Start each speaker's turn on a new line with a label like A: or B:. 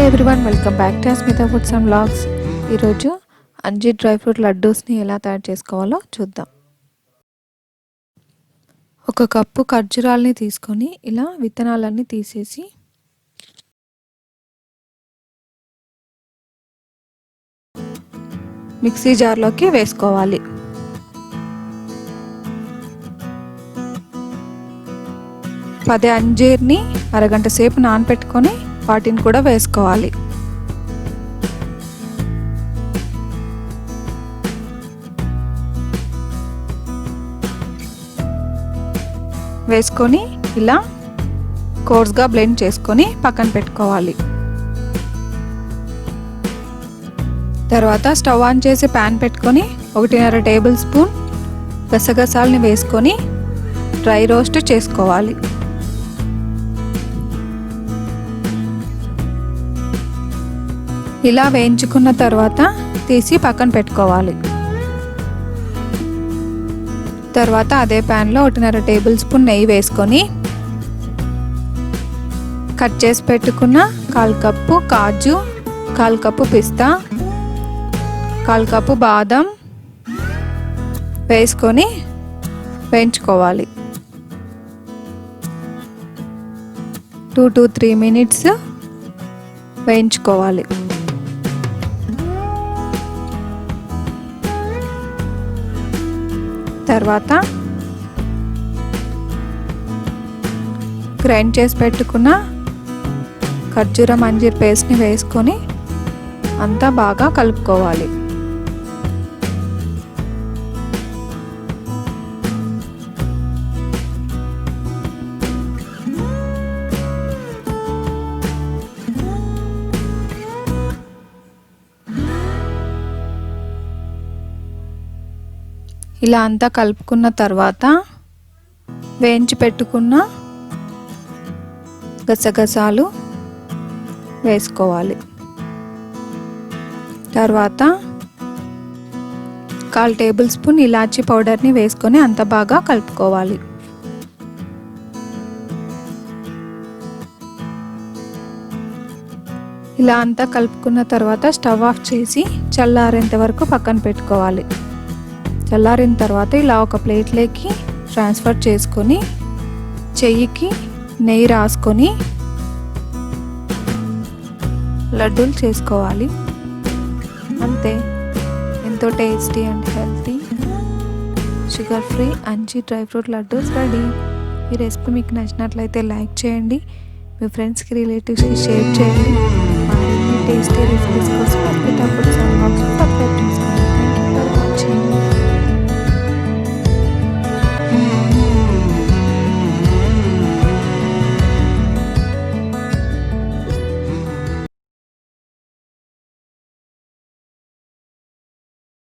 A: Everyone, welcome back to Smita foods and vlogs. ఈరోజు అంజీర్ dry fruit లడ్డూస్ని ఎలా తయారు చేసుకోవాలో చూద్దాం. ఒక కప్పు ఖర్జూరాలని తీసుకొని ఇలా విత్తనాలన్నీ తీసేసి మిక్సీ జార్లోకి వేసుకోవాలి. పది అంజీర్ని అరగంట సేపు నానబెట్టుకొని వాటిని కూడా వేసుకోవాలి. వేసుకొని ఇలా కోర్స్గా బ్లెండ్ చేసుకొని పక్కన పెట్టుకోవాలి. తర్వాత స్టవ్ ఆన్ చేసి ప్యాన్ పెట్టుకొని 1.5 టేబుల్ స్పూన్ గసగసాలని వేసుకొని డ్రై రోస్ట్ చేసుకోవాలి. ఇలా వేయించుకున్న తర్వాత తీసి పక్కన పెట్టుకోవాలి. తర్వాత అదే ప్యాన్లో 1.5 టేబుల్ స్పూన్ నెయ్యి వేసుకొని కట్ చేసి పెట్టుకున్న 1/4 కప్పు కాజు, 1/4 కప్పు పిస్తా, 1/4 కప్పు బాదం వేసుకొని వేయించుకోవాలి. 2 to 3 మినిట్స్ వేయించుకోవాలి. తర్వాత గ్రైండ్ చేసి పెట్టుకున్న ఖర్జూరం అంజీర్ పేస్ట్ని వేసుకొని అంతా బాగా కలుపుకోవాలి. ఇలా అంతా కలుపుకున్న తర్వాత వేయించి పెట్టుకున్న గసగసాలు వేసుకోవాలి. తర్వాత 1/4 టేబుల్ స్పూన్ ఇలాచీ పౌడర్ని వేసుకొని అంత బాగా కలుపుకోవాలి. ఇలా అంతా కలుపుకున్న తర్వాత స్టవ్ ఆఫ్ చేసి చల్లారేంత వరకు పక్కన పెట్టుకోవాలి. చల్లారిన తర్వాత ఇలా ఒక ప్లేట్లోకి ట్రాన్స్ఫర్ చేసుకొని చెయ్యికి నెయ్యి రాసుకొని లడ్డూలు చేసుకోవాలి. అంతే, ఎంతో tasty and healthy sugar free అంజీర్ డ్రై ఫ్రూట్ లడ్డూస్ రెడీ. ఈ రెసిపీ మీకు నచ్చినట్లయితే లైక్ చేయండి, మీ ఫ్రెండ్స్కి రిలేటివ్స్కి షేర్ చేయండి. మరిన్ని టేస్టీ రెసిపీస్ కోసం సబ్స్క్రైబ్ చేసుకోండి.